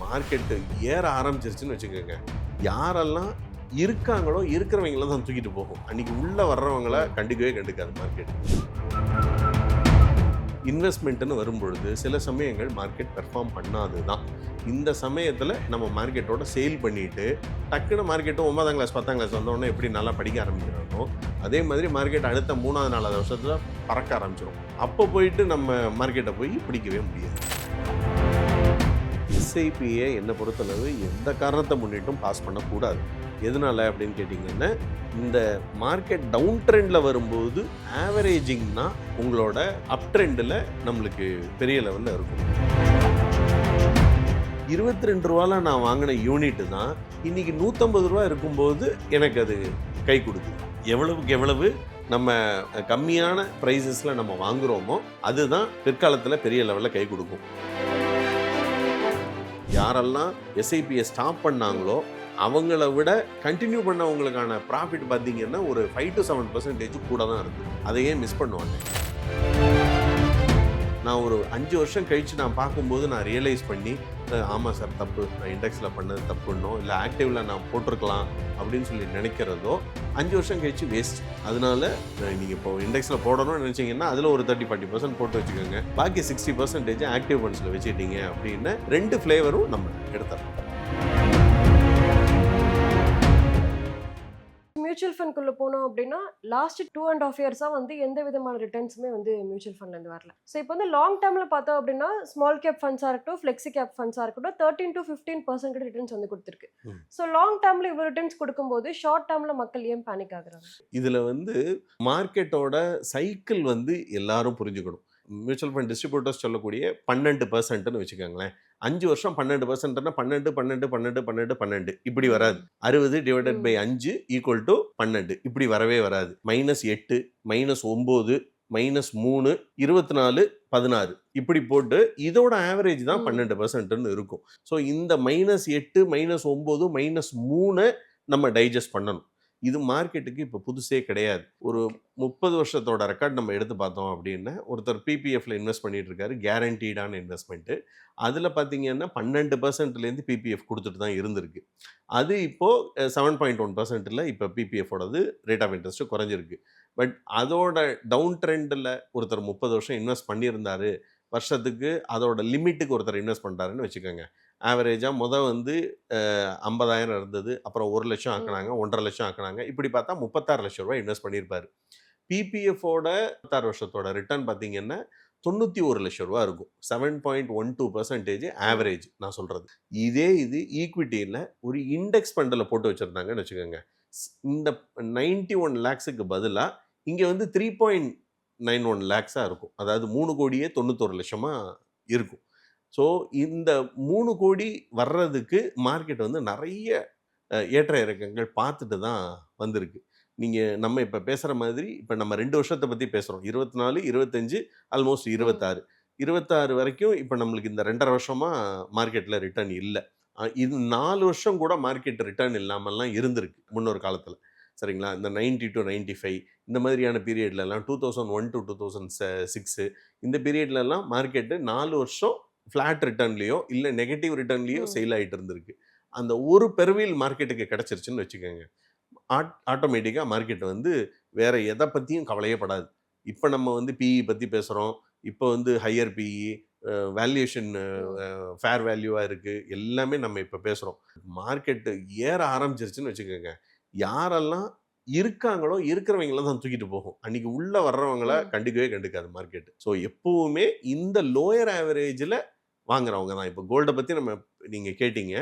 Market ஏற ஆரம்பிச்சிருச்சுன்னு வச்சுக்கோங்க, யாரெல்லாம் இருக்காங்களோ இருக்கிறவங்கள தான் தூக்கிட்டு போகும். அன்னைக்கு உள்ள வர்றவங்கள கண்டுக்கவே கண்டுக்காது மார்க்கெட். இன்வெஸ்ட்மெண்ட்டுன்னு வரும்பொழுது சில சமயங்கள் மார்க்கெட் பெர்ஃபார்ம் பண்ணாது தான். இந்த சமயத்தில் நம்ம மார்க்கெட்டோட சேல் பண்ணிவிட்டு டக்குன்னு மார்க்கெட்டும் 9ஆம் கிளாஸ் 10ஆம் கிளாஸ் வந்தோடனே எப்படி நல்லா படிக்க ஆரம்பிக்கிறானோ அதே மாதிரி மார்க்கெட் அடுத்த 3வது 4வது வருஷத்தில் பறக்க ஆரம்பிச்சிடும். அப்போ போயிட்டு நம்ம மார்க்கெட்டை போய் பிடிக்கவே முடியாது. எஸ்ஐபியை என்னை பொறுத்தளவு எந்த காரணத்தை முன்னிட்டும் பாஸ் பண்ணக்கூடாது. எதனால அப்படின்னு கேட்டிங்கன்னா, இந்த மார்க்கெட் டவுன் ட்ரெண்டில் வரும்போது ஆவரேஜிங்னா உங்களோட அப் ட்ரெண்டில் நம்மளுக்கு பெரிய லெவலில் இருக்கும். 22 ரூபால நான் வாங்கின யூனிட்டு தான் இன்னைக்கு 150 ரூபா இருக்கும்போது எனக்கு அது கை கொடுக்குது. எவ்வளவுக்கு எவ்வளவு நம்ம கம்மியான ப்ரைஸஸில் நம்ம வாங்குகிறோமோ அதுதான் பிற்காலத்தில் பெரிய லெவலில் கை கொடுக்கும். யாரெல்லாம் எஸ்ஐபியை ஸ்டாப் பண்ணாங்களோ அவங்கள விட கண்டினியூ பண்ணவங்களுக்கான ப்ராஃபிட் பார்த்தீங்கன்னா ஒரு 5 to 7% கூட தான் இருக்குது. அதையே மிஸ் பண்ணுவாங்க. நான் ஒரு 5 வருஷம் கழித்து நான் பார்க்கும்போது நான் ரியலைஸ் பண்ணி ஆமாம் சார் தப்பு, நான் இண்டெக்ஸில் பண்ணது தப்புன்னோ இல்லை ஆக்டிவில் நான் போட்டிருக்கலாம் அப்படின்னு சொல்லி நினைக்கிறதோ 5 வருஷம் கழிச்சு வேஸ்ட். அதனால நீங்கள் இப்போ இண்டெக்ஸில் போடணும்னு நினச்சிங்கன்னா அதில் ஒரு 30-40% போட்டு வச்சுக்கோங்க. பாக்கி 60% ஆக்டிவ் ஃபண்ட்ஸில் வச்சுக்கிட்டீங்க அப்படின்னு 2 ஃப்ளேவரும் நம்ம எடுத்துடலாம். மியூச்சுவல் ஃபண்ட்குள்ளே போனோம் அப்படின்னா லாஸ்ட் 2.5 இயர்ஸாக வந்து எந்த விதமான ரிட்டர்ன்ஸுமே வந்து மியூச்சுவல் ஃபண்ட்லேருந்து வரல. ஸோ இப்போ வந்து லாங் டேர்மில் பார்த்தோம் அப்படின்னா ஸ்மால் கேப் ஃபண்ட்ஸாக இருக்கட்டும், ஃப்ளெக்ஸி கேப் ஃபண்ட்ஸாக இருக்கட்டும் 13 to 15% ரிட்டர்ன்ஸ் வந்து கொடுத்துருக்கு. ஸோ லாங் டேர்மில் இவ்வளோ ரிட்டர்ன்ஸ் கொடுக்கும்போது ஷார்ட் டேர்மில் மக்கள் ஏன் பேனிக் ஆகுறாங்க? இதில் வந்து மார்க்கெட்டோட சைக்கிள் வந்து எல்லாரும் புரிஞ்சுக்கணும். மியூச்சுவல் ஃபண்ட் டிஸ்ட்ரிபியூட்டர்ஸ் சொல்லக்கூடிய 12%ன்னு வச்சுக்கோங்களேன். 5 வருஷம் 12%னா 12 12 12 12 12 இப்படி வராது. 60 டிவைடட் பை 5 ஈக்குவல் டு 12 இப்படி வரவே வராது. -8 -9 -3 24 16 இப்படி போட்டு இதோட ஆவரேஜ் தான் 12%ன்னு இருக்கும். ஸோ இந்த -8 -9 -3 நம்ம டைஜஸ்ட் பண்ணணும். இது மார்க்கெட்டுக்கு இப்போ புதுசே கிடையாது. ஒரு 30 வருஷத்தோட ரெக்கார்ட் நம்ம எடுத்து பார்த்தோம் அப்படின்னா ஒருத்தர் பிபிஎஃப்ல இன்வெஸ்ட் பண்ணிட்டு இருக்காரு. கேரண்டீடான இன்வெஸ்ட்மெண்ட்டு. அதில் பார்த்தீங்கன்னா 12%லேருந்து பிபிஎஃப் கொடுத்துட்டு தான் இருந்திருக்கு. அது இப்போது 7.1%ல் இப்போ பிபிஎஃபோடது ரேட் ஆஃப் இன்ட்ரெஸ்ட்டு குறைஞ்சிருக்கு. பட் அதோட டவுன் ட்ரெண்டில் ஒருத்தர் 30 வருஷம் இன்வெஸ்ட் பண்ணியிருந்தாரு. வருஷத்துக்கு அதோட லிமிட்டுக்கு ஒருத்தர் இன்வெஸ்ட் பண்ணுறாருன்னு வச்சுக்கோங்க. ஆவரேஜாக வந்து 50,000 இருந்தது. அப்புறம் 1 லட்சம் ஆக்கினாங்க, 1.5 லட்சம் ஆக்கினாங்க. இப்படி பார்த்தா 36 லட்சம் ரூபாய் இன்வெஸ்ட் பண்ணியிருப்பாரு. பிபிஎஃபோட 36 வருஷத்தோட ரிட்டர்ன் பார்த்தீங்கன்னா 91 லட்சம் ரூபா இருக்கும். 7.12% ஆவரேஜ் நான் சொல்கிறது. இது ஈக்விட்டியில் ஒரு இண்டெக்ஸ் ஃபண்டில் போட்டு வச்சுருந்தாங்கன்னு வச்சுக்கோங்க. இந்த 91 lakhsக்கு பதிலாக இங்கே வந்து 3.91 lakhs இருக்கும். அதாவது 3,91,00,000 இருக்கும். ஸோ இந்த 3 கோடி வர்றதுக்கு மார்க்கெட் வந்து நிறைய ஏற்ற இறக்கங்கள் பார்த்துட்டு தான் வந்திருக்கு. நம்ம இப்போ பேசுகிற மாதிரி இப்போ நம்ம 2 வருஷத்தை பற்றி பேசுகிறோம். 24 25 ஆல்மோஸ்ட் 26 26 வரைக்கும் இப்போ நம்மளுக்கு இந்த 2.5 வருஷமாக மார்க்கெட்டில் ரிட்டர்ன் இல்லை. இது 4 வருஷம் கூட மார்க்கெட் ரிட்டர்ன் இல்லாமல்லாம் இருந்திருக்கு முன்னொரு காலத்தில். சரிங்களா? இந்த 90 to 95 இந்த மாதிரியான பீரியட்லலாம் 2001 to 2006 இந்த பீரியட்லலாம் மார்க்கெட்டு 4 வருஷம் ஃப்ளாட் ரிட்டர்ன்லேயோ இல்லை நெகட்டிவ் ரிட்டர்ன்லேயோ சேல் ஆகிட்டு இருந்திருக்கு. அந்த ஒரு பெர்வீல் மார்க்கெட்டுக்கு கிடச்சிருச்சுன்னு வச்சுக்கோங்க. ஆட்டோமேட்டிக்காக மார்க்கெட் வந்து வேறு எதை பற்றியும் கவலையே படாது. இப்போ நம்ம வந்து பிஇ பற்றி பேசுகிறோம். இப்போ வந்து ஹையர் பிஇ வேல்யூஷன் ஃபேர் வேல்யூவாக இருக்குது. எல்லாமே நம்ம இப்போ பேசுகிறோம். மார்க்கெட்டு ஏற ஆரம்பிச்சிருச்சுன்னு வச்சுக்கோங்க. யாரெல்லாம் இருக்காங்களோ இருக்கிறவங்கள தான் தூக்கிட்டு போகும். அன்றைக்கி உள்ளே வர்றவங்கள கண்டுக்கவே கண்டுக்காது மார்க்கெட்டு. ஸோ எப்போவுமே இந்த லோயர் ஆவரேஜில் வாங்குறவங்க தான். இப்போ கோல்டை பற்றி நீங்கள் கேட்டீங்க.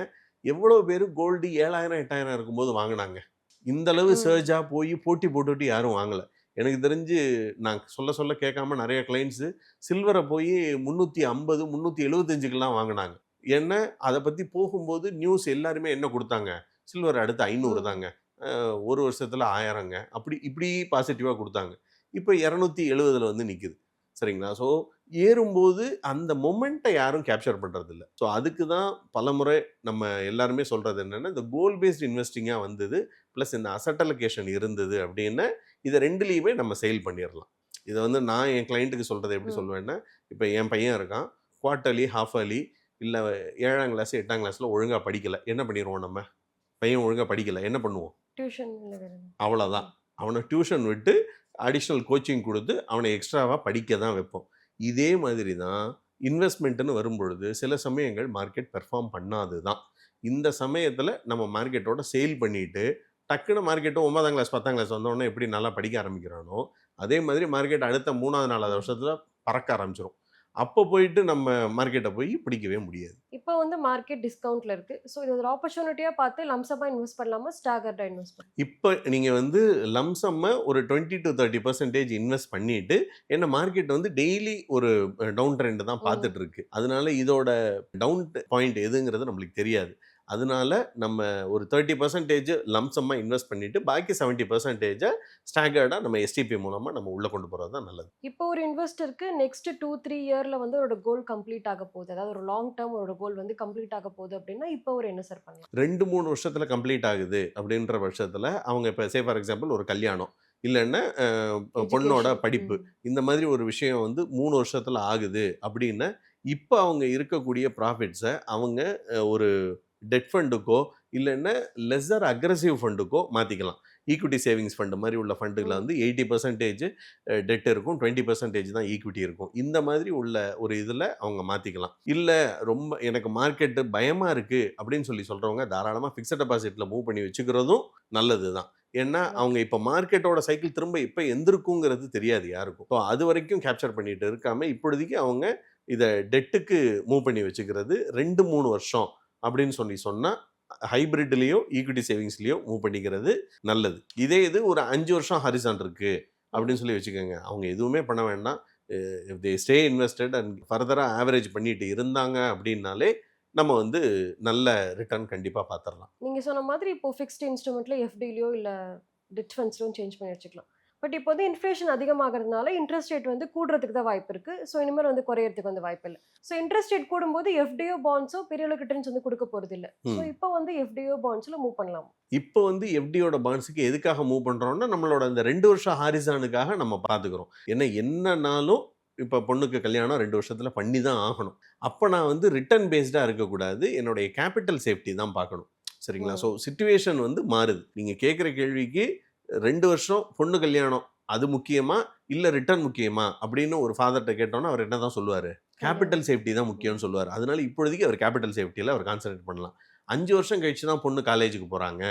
எவ்வளோ பேர் கோல்டு 7,000 8,000 இருக்கும்போது வாங்கினாங்க. இந்தளவு சர்ஜாக போய் போட்டி போட்டுட்டு யாரும் வாங்கலை. எனக்கு தெரிஞ்சு நான் சொல்ல கேட்காம நிறைய கிளைண்ட்ஸு சில்வரை போய் 350 375க்கெல்லாம் வாங்கினாங்க. ஏன்னா அதை பற்றி போகும்போது நியூஸ் எல்லாருமே என்ன கொடுத்தாங்க, சில்வர் அடுத்து 500 தாங்க, ஒரு வருஷத்தில் 1000ங்க, இப்படி பாசிட்டிவாக கொடுத்தாங்க. இப்போ 270 வந்து நிற்குது. சரிங்களா? ஸோ ஏறும்போது அந்த மொமெண்ட்டை யாரும் கேப்சர் பண்ணுறதில்ல. ஸோ அதுக்கு தான் பலமுறை நம்ம எல்லாருமே சொல்கிறது என்னென்னா, இந்த கோல் பேஸ்ட் இன்வெஸ்டிங்காக வந்தது ப்ளஸ் இந்த அசட் அலோகேஷன் இருந்தது அப்படின்னா இதை ரெண்டுலேயுமே நம்ம சேல் பண்ணிடலாம். இதை வந்து நான் என் கிளைண்ட்டுக்கு சொல்கிறத எப்படி சொல்லுவேன்னா, இப்போ என் பையன் இருக்கான், குவார்ட்டர்லி ஹாஃப் அர்லி இல்லை 7ஆம் கிளாஸ் 8ஆம் கிளாஸில் ஒழுங்காக படிக்கலை, என்ன பண்ணிடுவோம் நம்ம? பையன் ஒழுங்காக படிக்கலை, என்ன பண்ணுவோம்? டியூஷன் அவ்வளோதான். அவனை டியூஷன் விட்டு அடிஷ்னல் கோச்சிங் கொடுத்து அவனை எக்ஸ்ட்ராவாக படிக்க தான் வைப்போம். இதே மாதிரி தான் இன்வெஸ்ட்மெண்ட்டுன்னு வரும்பொழுது சில சமயங்கள் மார்க்கெட் பெர்ஃபார்ம் பண்ணாது தான். இந்த சமயத்தில் நம்ம மார்க்கெட்டோட சேல் பண்ணிவிட்டு டக்குன்னு மார்க்கெட்டும் 9ஆம் கிளாஸ் 10ஆம் கிளாஸ் வந்தோடனே எப்படி நல்லா படிக்க ஆரம்பிக்கிறானோ அதே மாதிரி மார்க்கெட் அடுத்த 3வது 4வது வருஷத்தில் பறக்க ஆரம்பிச்சிடும். அப்போ போயிட்டு நம்ம மார்க்கெட்டை போய் பிடிக்கவே முடியாது. இப்போ வந்து மார்க்கெட் டிஸ்கவுண்ட்ல இருக்கு. ஸோ இது ஒரு ஆப்பர்ச்சுனிட்டியா பார்த்து லம்சமா இன்வெஸ்ட் பண்ணலாமா, ஸ்டாகர்டா இன்வெஸ்ட் பண்ணலாம்? இப்போ நீங்கள் வந்து லம்சம்மை ஒரு 20 to 30% இன்வெஸ்ட் பண்ணிட்டு என்ன மார்க்கெட் வந்து டெய்லி ஒரு டவுன் ட்ரெண்ட் தான் பார்த்துட்டு இருக்கு. அதனால இதோட டவுன் பாயிண்ட் எதுங்கிறது நம்மளுக்கு தெரியாது. அதனால நம்ம ஒரு 30% லம்சம்மா இன்வெஸ்ட் பண்ணிட்டு பாக்கி 70% ஸ்டாகர்டா நம்ம எஸ்டிபி மூலமா நம்ம உள்ள கொண்டு போறது தான் நல்லது. இப்போ ஒரு இன்வெஸ்டருக்கு நெக்ஸ்ட் 2-3 இயர்ல வந்து ஒரு கோல் கம்ப்ளீட் ஆக போகுது, அதாவது ஒரு லாங் டேர்ம் ஒரு கோல் வந்து கம்ப்ளீட் ஆக போகுது அப்படின்னா இப்போ ஒரு என்ன சார் பண்ணலாம்? 2-3 வருஷத்துல கம்ப்ளீட் ஆகுது அப்படின்ற பட்சத்துல அவங்க இப்போ சே ஃபார் எக்ஸாம்பிள் ஒரு கல்யாணம் இல்லைன்னா பொண்ணோட படிப்பு இந்த மாதிரி ஒரு விஷயம் வந்து 3 வருஷத்துல ஆகுது அப்படின்னா இப்போ அவங்க இருக்கக்கூடிய ப்ராஃபிட்ஸை அவங்க ஒரு டெட் ஃபண்டுக்கோ இல்லைன்னா லெஸர் அக்ரெசிவ் ஃபண்டுக்கோ மாற்றிக்கலாம். ஈக்விட்டி சேவிங்ஸ் ஃபண்டு மாதிரி உள்ள ஃபண்டுகளை வந்து 80% டெட் இருக்கும், 20% தான் ஈக்விட்டி இருக்கும். இந்த மாதிரி உள்ள ஒரு இதில் அவங்க மாற்றிக்கலாம். இல்லை ரொம்ப எனக்கு மார்க்கெட்டு பயமாக இருக்குது அப்படின்னு சொல்கிறவங்க தாராளமாக ஃபிக்ஸட் டெபாசிட்டில் மூவ் பண்ணி வச்சுக்கிறதும் நல்லது தான். ஏன்னா அவங்க இப்போ மார்க்கெட்டோட சைக்கிள் திரும்ப இப்போ எந்திருக்குங்கிறது தெரியாது யாருக்கும். ஸோ அது வரைக்கும் கேப்சர் பண்ணிட்டு இருக்காம இப்பொழுதைக்கு அவங்க இதை டெட்டுக்கு மூவ் பண்ணி வச்சுக்கிறது 2-3 வருஷம் அப்படின்னு சொன்னால் ஹைபிரிட்லேயோ ஈக்விட்டி சேவிங்ஸ்லேயோ மூவ் பண்ணிக்கிறது நல்லது. இதே இது ஒரு 5 வருஷம் ஹரிசான் இருக்குது அப்படின்னு சொல்லி வச்சுக்கோங்க. அவங்க எதுவுமே பண்ண வேண்டாம். If they stay invested and ஃபர்தராக ஆவரேஜ் பண்ணிட்டு இருந்தாங்க அப்படின்னாலே நம்ம வந்து நல்ல ரிட்டர்ன் கண்டிப்பாக பார்த்துடலாம். நீங்கள் சொன்ன மாதிரி இப்போ ஃபிக்ஸ்டு இன்ஸ்ட்ருமெண்ட்டில் எஃப்டிலையோ இல்லை டெட் ஃபண்ட்ஸ்லையும் சேஞ்ச் பண்ணி வச்சுக்கலாம். பட் இப்போ வந்து இன்ஃப்ளேஷன் அதிகமாகிறதுனால இன்ட்ரெஸ்ட் ரேட் வந்து கூடுறதுக்கு தான் வாய்ப்பு இருக்குது. ஸோ இனிமேல் வந்து குறையிறதுக்கு வந்து வாய்ப்பு இல்லை. ஸோ இன்ட்ரெஸ்ட் ரேட் கூடும்போது எஃப்டிஓ பாண்ட்ஸோ பெரிய அளவுக்கு ரிட்டர்ன்ஸ் வந்து கொடுக்க போகிறது இல்லை. ஸோ இப்போ வந்து எஃப்டிஓ பாண்ட்ஸில் மூவ் பண்ணலாம். இப்போ வந்து எஃப்டியோட பாண்ட்ஸுக்கு எதுக்காக மூவ் பண்ணுறோம்னா நம்மளோட இந்த 2 வருஷம் ஹாரிசானுக்காக நம்ம பார்த்துக்கிறோம். ஏன்னா என்னன்னாலும் இப்போ பொண்ணுக்கு கல்யாணம் 2 வருஷத்தில் பண்ணி தான் ஆகணும். அப்போ நான் வந்து ரிட்டர்ன் பேஸ்டாக இருக்கக்கூடாது, என்னுடைய கேபிட்டல் சேஃப்டி தான் பார்க்கணும். சரிங்களா? ஸோ சிச்சுவேஷன் வந்து மாறுது. நீங்கள் கேட்குற கேள்விக்கு 2 வருஷம் பொண்ணு கல்யாணம் அது முக்கியமா இல்லை ரிட்டர்ன் முக்கியமா அப்படின்னு ஒரு ஃபாதர்கிட்ட கேட்டோன்னா அவர் என்ன தான் சொல்லுவார்? கேபிட்டல் சேஃப்டி தான் முக்கியம்னு சொல்லுவார். அதனால இப்பொழுதைக்கு அவர் கேபிட்டல் சேஃப்டியில் அவர் கான்சன்ட்ரேட் பண்ணலாம். 5 வருஷம் கழிச்சு தான் பொண்ணு காலேஜுக்கு போகிறாங்க,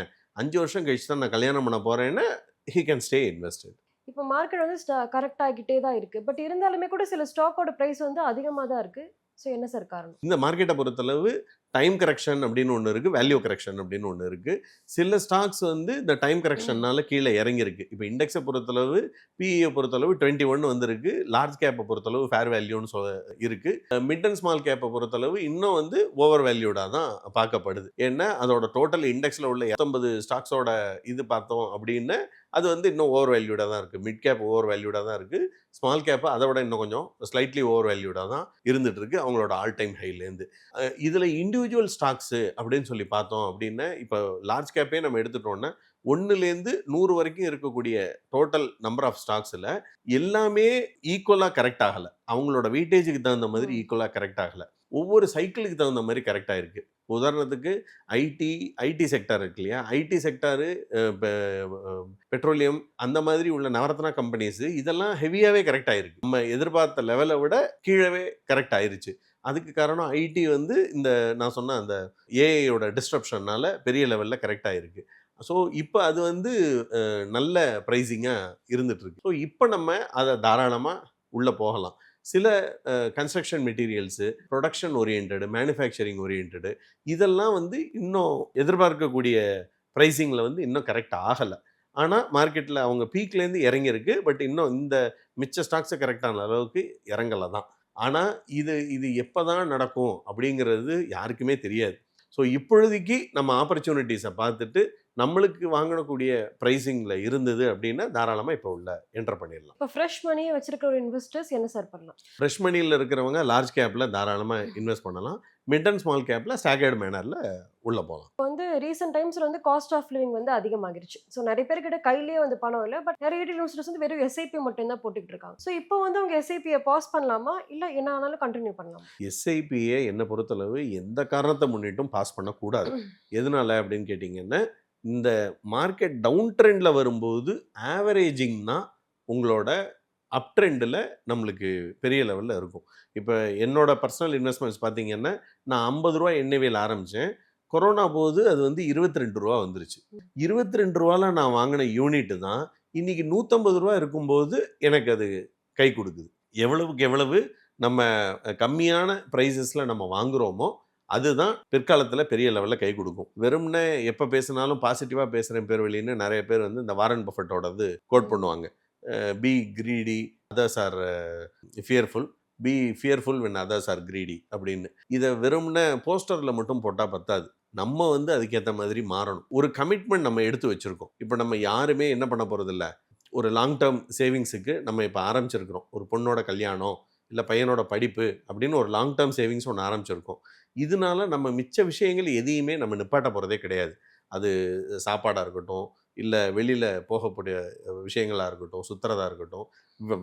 5 வருஷம் கழிச்சு தான் நான் கல்யாணம் பண்ண போகிறேன்னா ஹி கேன் ஸ்டே இன்வெஸ்டட். இப்போ மார்க்கெட் வந்து கரெக்ட் ஆகிட்டே தான் இருக்குது. பட் இருந்தாலுமே கூட சில ஸ்டாக்கோட ப்ரைஸ் வந்து அதிகமாக தான் இருக்குது. ஸோ என்ன சார் காரணம்? இந்த மார்க்கெட்டை பொறுத்தளவு டைம் கரெக்ஷன் அப்படின்னு ஒன்று இருக்குது, வேல்யூ கரெக்ஷன் அப்படின்னு ஒன்று இருக்குது. சில ஸ்டாக்ஸ் வந்து இந்த டைம் கரெக்ஷன்னால கீழே இறங்கியிருக்கு. இப்போ இண்டெக்ஸை பொறுத்தளவு பிஇயை பொறுத்தளவு 21 வந்திருக்கு. லார்ஜ் கேப்பை பொறுத்தளவு ஃபேர் வேல்யூன்னு இருக்குது. மிட் அண்ட் ஸ்மால் கேப்பை பொறுத்தளவு இன்னும் வந்து ஓவர் வேல்யூடாக தான் பார்க்கப்படுது. ஏன்னா அதோட டோட்டல் இண்டெக்ஸில் உள்ள 19 ஸ்டாக்ஸோட இது பார்த்தோம் அப்படின்னா அது வந்து இன்னும் ஓவர் வேல்யூடாக தான் இருக்குது. மிட் கேப் ஓவர் வேல்யூடாக தான் இருக்குது. ஸ்மால் கேப்பு அதை விட இன்னும் கொஞ்சம் ஸ்லைட்லி ஓவர் வேல்யூடாக தான் இருந்துட்டு இருக்கு அவங்களோட ஆல் டைம் ஹைலேருந்து. இதில் இண்டிவிஜுவல் ஸ்டாக்ஸு அப்படின்னு சொல்லி பார்த்தோம் அப்படின்னா இப்போ லார்ஜ் கேப்பே நம்ம எடுத்துட்டோம்னா 1லேருந்து 100 வரைக்கும் இருக்கக்கூடிய டோட்டல் நம்பர் ஆஃப் ஸ்டாக்ஸில் எல்லாமே ஈக்குவலாக கரெக்ட் ஆகலை. அவங்களோட வெயிட்டேஜுக்கு தகுந்த மாதிரி ஈக்குவலாக கரெக்ட் ஆகலை. ஒவ்வொரு சைக்கிளுக்கு தகுந்த மாதிரி கரெக்டாக இருக்குது. உதாரணத்துக்கு ஐடி செக்டார் இருக்கு இல்லையா, ஐடி செக்டாரு, பெட்ரோலியம் அந்த மாதிரி உள்ள நவரத்னா கம்பெனிஸு இதெல்லாம் ஹெவியாகவே கரெக்ட் ஆகிருக்கு. நம்ம எதிர்பார்த்த லெவலை விட கீழவே கரெக்ட் ஆயிருச்சு. அதுக்கு காரணம் ஐடி வந்து இந்த நான் சொன்ன அந்த ஏஐயோட டிஸ்ட்ரப்ஷன்னால பெரிய லெவலில் கரெக்ட் ஆகிருக்கு. ஸோ இப்போ அது வந்து நல்ல ப்ரைஸிங்காக இருந்துகிட்ருக்கு. ஸோ இப்போ நம்ம அதை தாராளமாக உள்ளே போகலாம். சில construction materials, production oriented, manufacturing oriented இதெல்லாம் வந்து இன்னும் எதிர்பார்க்கக்கூடிய ப்ரைஸிங்கில் வந்து இன்னும் கரெக்ட் ஆகலை. ஆனால் மார்க்கெட்டில் அவங்க பீக்லேருந்து இறங்கியிருக்கு. பட் இன்னும் இந்த மிச்ச ஸ்டாக்ஸை கரெக்டான அளவுக்கு இறங்கலை தான். ஆனால் இது எப்போ தான் நடக்கும் அப்படிங்கிறது யாருக்குமே தெரியாது. ஸோ இப்பொழுதைக்கு நம்ம ஆப்பர்ச்சுனிட்டிஸை பார்த்துட்டு நம்மளுக்கு வாங்கக்கூடிய ப்ரைஸிங்கில் இருந்தது அப்படின்னா தாராளமாக இப்போ உள்ள என்டர் பண்ணிடலாம். இப்போ ஃப்ரெஷ் மணியை வச்சிருக்கிற ஒரு இன்வெஸ்டர்ஸ் என்ன சார் பண்ணலாம்? ஃப்ரெஷ் மணியில் இருக்கிறவங்க லார்ஜ் கேப்பில் தாராளமாக இன்வெஸ்ட் பண்ணலாம். மிட் அண்ட் ஸ்மால் கேப்பில் ஸ்டாகர்டு மேனரில் உள்ளே போகலாம். இப்போ வந்து ரீசெண்ட் டைம்ஸ்ல வந்து காஸ்ட் ஆஃப் லிவிங் வந்து அதிகமாகிருச்சு. ஸோ நிறைய பேர்கிட்ட கையிலேயே வந்து பணம் இல்ல. பட் நிறைய ரீட்டைல் இன்வெஸ்டர்ஸ் வந்து வெறும் எஸ்ஐபி மட்டும் தான் போட்டுக்கிட்டு இருக்காங்க. ஸோ இப்போ வந்து அவங்க எஸ்ஐபியை பாஸ் பண்ணலாமா? இல்ல என்ன ஆனாலும் கண்டினியூ பண்ணலாமா? எஸ்ஐபியை என்னை பொறுத்தளவு எந்த காரணத்தை முன்னிட்டும் பாஸ் பண்ணக்கூடாது. எதனால அப்படின்னு கேட்டிங்கன்னா, இந்த மார்க்கெட் டவுன் ட்ரெண்டில் வரும்போது ஆவரேஜிங் தான் உங்களோட அப் ட்ரெண்டில் நம்மளுக்கு பெரிய லெவலில் இருக்கும். இப்போ என்னோட பர்சனல் இன்வெஸ்ட்மெண்ட்ஸ் பார்த்தீங்கன்னா, நான் ரூ. 50 என்ஏவியில் ஆரம்பித்தேன். கொரோனா போது அது வந்து ரூ. 22 வந்துருச்சு. ரூ. 22ல நான் வாங்கின யூனிட் தான் இன்னைக்கு ரூ. 150 இருக்கும்போது எனக்கு அது கை கொடுக்குது. எவ்வளவுக்கு எவ்வளவு நம்ம கம்மியான ப்ரைஸஸில் நம்ம வாங்குகிறோமோ அதுதான் பிற்காலத்தில் பெரிய லெவலில் கை கொடுக்கும். வெறும்னே எப்போ பேசினாலும் பாசிட்டிவாக பேசுகிறேன் பேர் வழின்னு நிறைய பேர் வந்து இந்த வாரன் பஃபட்டோடது கோட் பண்ணுவாங்க. Be greedy others are fearful, be fearful when others are greedy அப்படின்னு. இதை வெறும்னே போஸ்டரில் மட்டும் போட்டால் பத்தாது. நம்ம வந்து அதுக்கேற்ற மாதிரி மாறணும். ஒரு கமிட்மெண்ட் நம்ம எடுத்து வச்சுருக்கோம். இப்போ நம்ம யாருமே என்ன பண்ண போகிறதில்ல, ஒரு லாங் டேர்ம் சேவிங்ஸுக்கு நம்ம இப்போ ஆரம்பிச்சிருக்கிறோம். ஒரு பொண்ணோட கல்யாணம் இல்லை பையனோட படிப்பு அப்படின்னு ஒரு லாங் டேர்ம் சேவிங்ஸ் ஒன்று ஆரம்பிச்சிருக்கோம். இதனால நம்ம மிச்ச விஷயங்கள் எதையுமே நம்ம நிப்பாட்ட போகிறதே கிடையாது. அது சாப்பாடாக இருக்கட்டும், இல்லை வெளியில் போகக்கூடிய விஷயங்களாக இருக்கட்டும், சுற்றுறதா இருக்கட்டும்,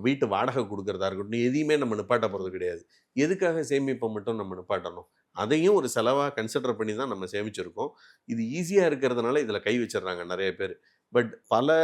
வீட்டு வாடகை கொடுக்குறதா இருக்கட்டும், எதையுமே நம்ம நிப்பாட்ட போகிறது கிடையாது. எதுக்காக சேமிப்பை மட்டும் நம்ம நிப்பாட்டணும்? அதையும் ஒரு செலவாக கன்சிடர் பண்ணி தான் நம்ம சேமிச்சிருக்கோம். இது ஈஸியாக இருக்கிறதுனால இதில் கை வச்சிடுறாங்க நிறைய பேர். பட் பல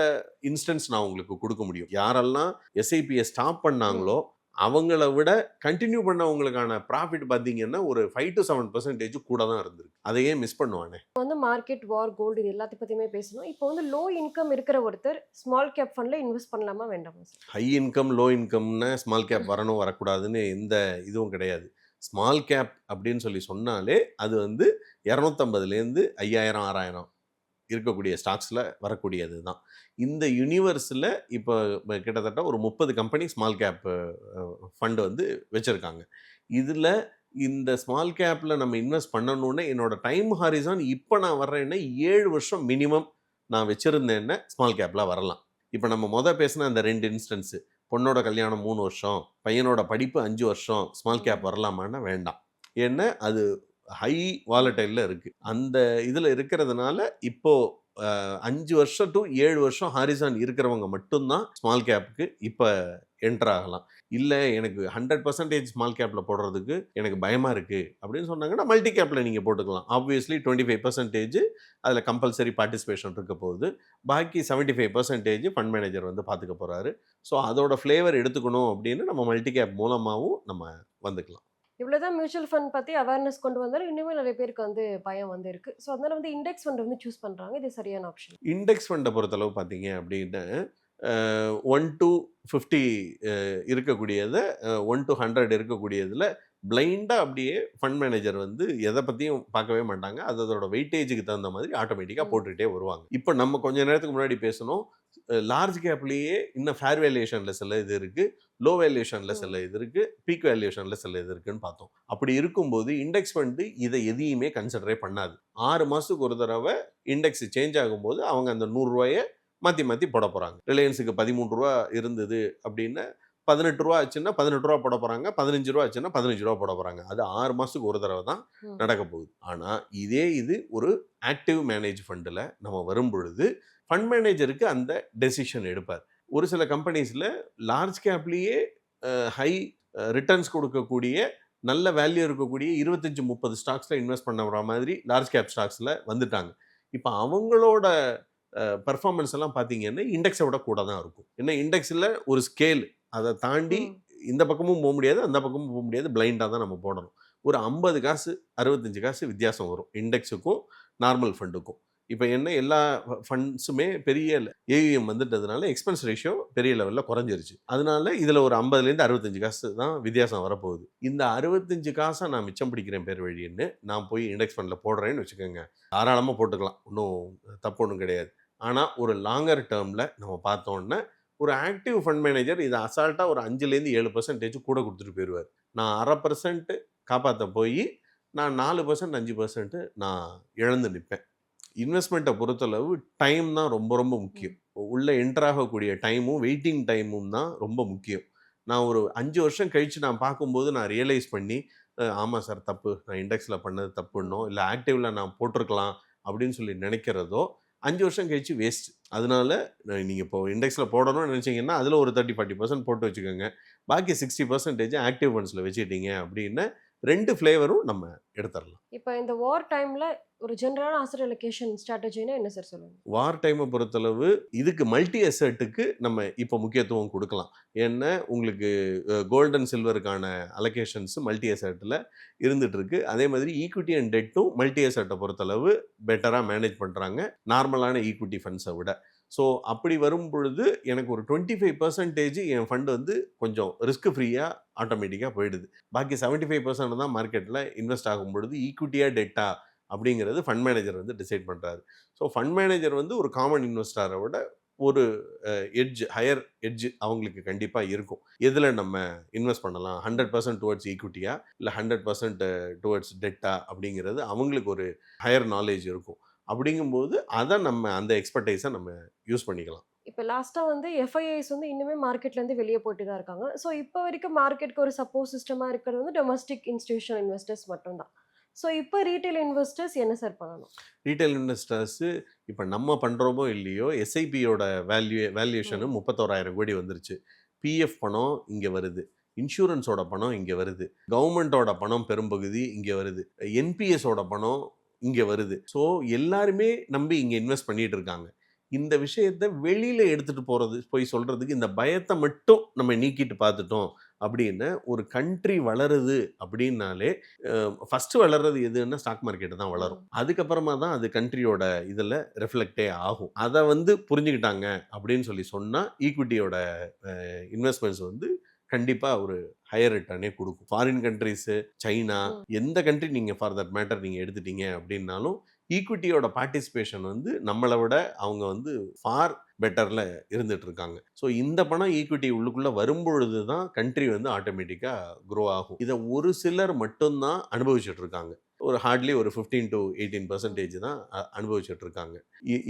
இன்ஸ்டன்ஸ் நான் உங்களுக்கு கொடுக்க முடியும். யாரெல்லாம் எஸ்ஐபியை ஸ்டாப் பண்ணாங்களோ அவங்கள விட கண்டினியூ பண்ணவங்களுக்கான ப்ராஃபிட் பார்த்தீங்கன்னா ஒரு 5 to 7% கூட தான் இருந்திருக்கு. அதையே மிஸ் பண்ணுவானே. வந்து மார்க்கெட், வார், கோல்டு இது எல்லாத்தையும் பத்தியுமே பேசணும். இப்போ வந்து லோ இன்கம் இருக்கிற ஒருத்தர் ஸ்மால் கேப் ஃபண்ட்ல இன்வெஸ்ட் பண்ணலாமா வேண்டாமா சார்? ஹை இன்கம் லோ இன்கம்னு ஸ்மால் கேப் வரணும் வரக்கூடாதுன்னு எந்த இதுவும் கிடையாது. ஸ்மால் கேப் அப்படின்னு சொல்லி சொன்னாலே அது வந்து 250லேருந்து 5000 6000 இருக்கக்கூடிய ஸ்டாக்ஸில் வரக்கூடியது தான். இந்த யூனிவர்ஸில் இப்போ கிட்டத்தட்ட ஒரு 30 கம்பெனி ஸ்மால் கேப் ஃபண்டு வந்து வச்சுருக்காங்க. இதில் இந்த ஸ்மால் கேப்பில் நம்ம இன்வெஸ்ட் பண்ணணுன்னு என்னோடய டைம் ஹாரிசான் இப்போ நான் வர்றேன்னா 7 வருஷம் மினிமம் நான் வச்சுருந்தேன்னா ஸ்மால் கேப்பில் வரலாம். இப்போ நம்ம பேசின அந்த 2 இன்ஸ்டன்ஸு, பொண்ணோட கல்யாணம் 3 வருஷம், பையனோட படிப்பு 5 வருஷம், ஸ்மால் கேப் வரலாமான்னா வேண்டாம். ஏன்னா அது ஹை வாலடைலில் இருக்குது. அந்த இதில் இருக்கிறதுனால இப்போது 5 வருஷம் டு 7 வருஷம் ஹாரிசான் இருக்கிறவங்க மட்டும்தான் ஸ்மால் கேப்புக்கு இப்போ என்டர் ஆகலாம். இல்லை எனக்கு 100% ஸ்மால் கேப்பில் போடுறதுக்கு எனக்கு பயமாக இருக்குது அப்படின்னு சொன்னாங்கன்னா மல்டி கேப்பில் நீங்கள் போட்டுக்கலாம். ஆப்வியஸ்லி 25% அதில் கம்பல்சரி பார்ட்டிசிபேஷன் இருக்க போகுது. பாக்கி 75% ஃபண்ட் மேனேஜர் வந்து பார்த்துக்க போகிறாரு. ஸோ அதோட ஃப்ளேவர் எடுத்துக்கணும் அப்படின்னு நம்ம மல்டி கேப் மூலமாகவும் நம்ம வந்துக்கலாம். இவ்வளோதான் மியூச்சுவல் ஃபண்ட் பற்றி அவேர்னஸ் கொண்டு வந்தாலும் இன்னுமே நிறைய பேருக்கு வந்து பயம் வந்து இருக்கு. ஸோ அதனால வந்து இண்டெக்ஸ் ஃபண்ட் வந்து சூஸ் பண்ணுறாங்க. இது சரியான ஆப்ஷன். இண்டெக்ஸ் ஃபண்டை பொறுத்தளவு பார்த்தீங்க அப்படின்னா 1 to 50 இருக்கக்கூடியதை 1 to 100 இருக்கக்கூடியதில் பிளைண்டாக அப்படியே ஃபண்ட் மேனேஜர் வந்து எதை பற்றியும் பார்க்கவே மாட்டாங்க. அதோட வெயிட்டேஜுக்கு தகுந்த மாதிரி ஆட்டோமேட்டிக்காக போட்டுகிட்டே வருவாங்க. இப்போ நம்ம கொஞ்ச நேரத்துக்கு முன்னாடி பேசணும், லார்ஜ் கேப்லேயே இன்னும் ஃபேர் வேல்யூஷனில் சில இது இருக்குது, லோ வேல்யூஷனில் சில இது இருக்குது, பீக் வேல்யூஷனில் சில இது இருக்குன்னு பார்த்தோம். அப்படி இருக்கும்போது இண்டெக்ஸ் ஃபண்டு இதை எதையுமே கன்சிடரே பண்ணாது. 6 மாதத்துக்கு ஒரு தடவை இண்டெக்ஸ் சேஞ்ச் ஆகும்போது அவங்க அந்த 100 ரூபாயை மாற்றி மாற்றி போட போகிறாங்க. ரிலையன்ஸுக்கு 13 ரூபா இருந்தது அப்படின்னா 18 ரூபா ஆச்சுன்னா 18 ரூபா போட போகிறாங்க, 15 ரூபா ஆச்சுன்னா 15 ரூபா போட போகிறாங்க. அது 6 மாதத்துக்கு ஒரு தடவை தான் நடக்க போகுது. ஆனால் இதே இது ஒரு ஆக்டிவ் மேனேஜ் ஃபண்டில் நம்ம வரும் பொழுது ஃபண்ட் மேனேஜருக்கு அந்த டெசிஷன் எடுப்பார். ஒரு சில கம்பெனிஸில் லார்ஜ் கேப்லேயே ஹை ரிட்டர்ன்ஸ் கொடுக்கக்கூடிய நல்ல வேல்யூ இருக்கக்கூடிய 25-30 ஸ்டாக்ஸில் இன்வெஸ்ட் பண்ணுற மாதிரி லார்ஜ் கேப் ஸ்டாக்ஸில் வந்துட்டாங்க. இப்போ அவங்களோட பெர்ஃபார்மன்ஸ் எல்லாம் பார்த்தீங்கன்னா இண்டெக்ஸை விட கூட தான் இருக்கும். ஏன்னா இண்டெக்ஸில் ஒரு ஸ்கேல், அதை தாண்டி இந்த பக்கமும் போக முடியாது, அந்த பக்கமும் போக முடியாது, பிளைண்டாக தான் நம்ம போடணும். ஒரு 50 காசு 65 காசு வித்தியாசம் வரும் இண்டெக்ஸுக்கும் நார்மல் ஃபண்டுக்கும். இப்போ என்ன எல்லா ஃபண்ட்ஸுமே பெரிய ஏயுஎம் வந்துட்டதுனால எக்ஸ்பென்ஸ் ரேஷியோ பெரிய லெவலில் குறைஞ்சிருச்சு. அதனால இதில் ஒரு 50லேருந்து 65 காசு தான் வித்தியாசம் வரப்போகுது. இந்த 65 காசை நான் மிச்சம் பிடிக்கிறேன் பேர் வழின்னு நான் போய் இண்டெக்ஸ் ஃபண்டில் போடுறேன்னு வச்சுக்கோங்க, தாராளமாக போட்டுக்கலாம், ஒன்றும் தப்பு ஒன்றும் கிடையாது. ஆனால் ஒரு லாங்கர் டேர்மில் நம்ம பார்த்தோன்னா ஒரு ஆக்டிவ் ஃபண்ட் மேனேஜர் இதை அசால்ட்டாக ஒரு 5லேருந்து 7% கூட கொடுத்துட்டு போயிடுவார். நான் 1/2% காப்பாற்ற போய் நான் 4% 5% நான் இழந்து நிற்பேன். இன்வெஸ்ட்மெண்ட்டை பொறுத்தளவு டைம் தான் ரொம்ப ரொம்ப முக்கியம். உள்ளே என்ட்ராகக்கூடிய டைமும் வெயிட்டிங் டைமும் தான் ரொம்ப முக்கியம். நான் ஒரு 5 வருஷம் கழித்து நான் பார்க்கும்போது நான் ரியலைஸ் பண்ணி ஆமாம் சார் தப்பு, நான் இண்டெக்ஸில் பண்ணது தப்புன்னோ இல்லை ஆக்டிவில் நான் போட்டிருக்கலாம் அப்படின்னு சொல்லி நினைக்கிறதோ 5 வருஷம் கழிச்சு வேஸ்ட். அதனால நீங்கள் இப்போ இண்டெக்ஸில் போடணும்னு நினச்சிங்கன்னா அதில் ஒரு 30-40% போட்டு வச்சுக்கோங்க. பாக்கி 60% ஆக்டிவ் ஃபண்ட்ஸில் வச்சுக்கிட்டீங்க அப்படின்னா 2 ஃப்ளேவரும் நம்ம எடுத்துடலாம். இப்போ இந்த வார் டைம்ல ஒரு ஜெனரலான அசெட் அலோகேஷன் ஸ்ட்ராட்டஜினா என்ன சார் சொல்லுங்க? வார் டைமை பொறுத்தளவு இதுக்கு மல்டி அசெட்டுக்கு நம்ம இப்போ முக்கியத்துவம் கொடுக்கலாம். ஏன்னா உங்களுக்கு கோல்ட் அண்ட் சில்வருக்கான அலோகேஷன்ஸ் மல்டி அசெட்டில் இருந்துட்டு இருக்கு. அதே மாதிரி ஈக்விட்டி அண்ட் டெட்டும் மல்டி அசெட்டை பொறுத்தளவு பெட்டராக மேனேஜ் பண்ணுறாங்க நார்மலான ஈக்விட்டி ஃபண்ட்ஸை விட. ஸோ அப்படி வரும் பொழுது எனக்கு ஒரு 25% என் ஃபண்டு வந்து கொஞ்சம் ரிஸ்க் ஃப்ரீயாக ஆட்டோமேட்டிக்காக போயிடுது. பாக்கி 75% தான் மார்க்கெட்டில் இன்வெஸ்ட் ஆகும் பொழுது ஈக்விட்டியா டெட்டா அப்படிங்கிறது ஃபண்ட் மேனேஜர் வந்து டிசைட் பண்ணுறாரு. ஸோ ஃபண்ட் மேனேஜர் வந்து ஒரு காமன் இன்வெஸ்டரை விட ஒரு ஹையர் எட்ஜ் அவங்களுக்கு கண்டிப்பாக இருக்கும். எதில் நம்ம இன்வெஸ்ட் பண்ணலாம், 100% டுவர்ட்ஸ் ஈக்விட்டியா இல்லை 100% டுவர்ட்ஸ் டெட்டா அப்படிங்கிறது அவங்களுக்கு ஒரு ஹையர் நாலேஜ் இருக்கும். அப்படிங்கும்போது அதை நம்ம அந்த எக்ஸ்பர்டைஸை நம்ம யூஸ் பண்ணிக்கலாம். இப்போ லாஸ்டா வந்து எஃப்ஐஐஸ் வந்து இன்னுமே மார்க்கெட்ல இருந்து வெளியே போயிட்டு தான் இருக்காங்க. ஸோ இப்போ வரைக்கும் மார்க்கெட்க்கு ஒரு சப்போர்ட் சிஸ்டமா இருக்கிறது வந்து டொமஸ்டிக் இன்ஸ்டிடியூஷனல் இன்வெஸ்டர்ஸ் மட்டும்தான். ஸோ இப்போ ரீட்டைல் இன்வெஸ்டர்ஸ் என்ன சார் பண்ணணும்? ரீட்டைல் இன்வெஸ்டர்ஸு இப்போ நம்ம பண்ணுறோமோ இல்லையோ எஸ்ஐபியோட வேல்யூஷனு 31,000 கோடி வந்துருச்சு. பிஎஃப் பணம் இங்கே வருது, இன்சூரன்ஸோட பணம் இங்கே வருது, கவர்மெண்ட்டோட பணம் பெரும்பகுதி இங்கே வருது, என்பிஎஸோட பணம் இங்கே வருது. ஸோ எல்லாருமே நம்பி இங்கே இன்வெஸ்ட் பண்ணிட்டு இருக்காங்க. இந்த விஷயத்தை வெளியில் எடுத்துகிட்டு போய் சொல்கிறதுக்கு இந்த பயத்தை மட்டும் நம்ம நீக்கிட்டு பார்த்துட்டோம் அப்படின்னு ஒரு கண்ட்ரி வளருது அப்படின்னாலே ஃபஸ்ட்டு வளர்றது எதுன்னா ஸ்டாக் மார்க்கெட்டு தான் வளரும். அதுக்கப்புறமா தான் அது கண்ட்ரியோட இதில் ரிஃப்ளெக்டே ஆகும். அதை வந்து புரிஞ்சுக்கிட்டாங்க அப்படின்னு சொல்லி சொன்னால் ஈக்விட்டியோட இன்வெஸ்ட்மெண்ட்ஸ் வந்து கண்டிப்பாக ஒரு ஹையர் ரிட்டர்னே கொடுக்கும். ஃபாரின் கண்ட்ரிஸு, சைனா, எந்த கண்ட்ரி நீங்கள் ஃபார் தட் மேட்டர் நீங்கள் எடுத்துட்டீங்க அப்படின்னாலும் ஈக்விட்டியோட பார்ட்டிசிபேஷன் வந்து நம்மளை விட அவங்க வந்து ஃபார் பெட்டரில் இருந்துட்டு இருக்காங்க. ஸோ இந்த பணம் ஈக்விட்டி உள்ளுக்குள்ளே வரும்பொழுது தான் கண்ட்ரி வந்து ஆட்டோமேட்டிக்காக க்ரோ ஆகும். இதை ஒரு சிலர் மட்டும்தான் அனுபவிச்சுட்டு இருக்காங்க. ஒரு ஹார்ட்லி ஒரு 15 to 18% தான் அனுபவிச்சுட்டு இருக்காங்க.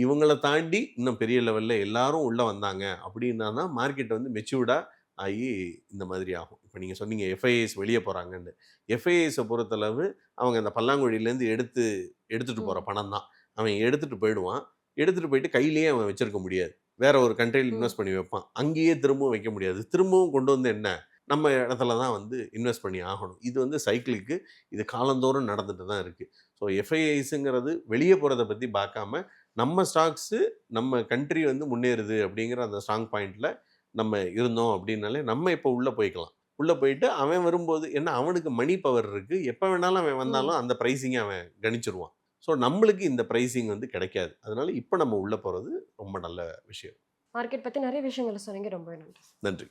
இவங்களை தாண்டி இன்னும் பெரிய லெவலில் எல்லாரும் உள்ளே வந்தாங்க அப்படின்னா தான் மார்க்கெட் வந்து மெச்சூர்டாக ஆகி இந்த மாதிரி ஆகும். இப்போ நீங்கள் சொன்னீங்க எஃப்ஐஐஸ் வெளியே போகிறாங்கன்னு. எஃப்ஐஐஸை பொறுத்தளவு அவங்க அந்த பல்லாங்குழியிலேருந்து எடுத்துகிட்டு போகிற பணம் தான். அவன் எடுத்துகிட்டு போயிடுவான். எடுத்துகிட்டு போயிட்டு கையிலேயே அவன் வச்சுருக்க முடியாது. வேற ஒரு கண்ட்ரியில் இன்வெஸ்ட் பண்ணி வைப்பான். அங்கேயே திரும்பவும் வைக்க முடியாது. திரும்பவும் கொண்டு வந்து என்ன நம்ம இடத்துல தான் வந்து இன்வெஸ்ட் பண்ணி ஆகணும். இது வந்து சைக்கிளுக்கு இது காலந்தோறும் நடந்துட்டு தான் இருக்குது. ஸோ எஃப்ஐஐஸுங்கிறது வெளியே போகிறத பற்றி பார்க்காம நம்ம ஸ்டாக்ஸு நம்ம கண்ட்ரி வந்து முன்னேறுது அப்படிங்கிற அந்த ஸ்ட்ராங் பாயிண்டில் நம்ம இருந்தோம் அப்படின்னாலே நம்ம இப்போ உள்ளே போய்க்கலாம். உள்ளே போயிட்டு அவன் வரும்போது என்ன அவனுக்கு மணி பவர் இருக்குது. எப்போ வேணாலும் அவன் வந்தாலும் அந்த ப்ரைஸிங்கை அவன் கணிச்சிருவான். ஸோ நம்மளுக்கு இந்த ப்ரைஸிங் வந்து கிடைக்காது. அதனால இப்போ நம்ம உள்ளே போகிறது ரொம்ப நல்ல விஷயம். மார்க்கெட் பத்தி நிறைய விஷயங்களை சொன்னீங்க. ரொம்ப நன்றி. நன்றி.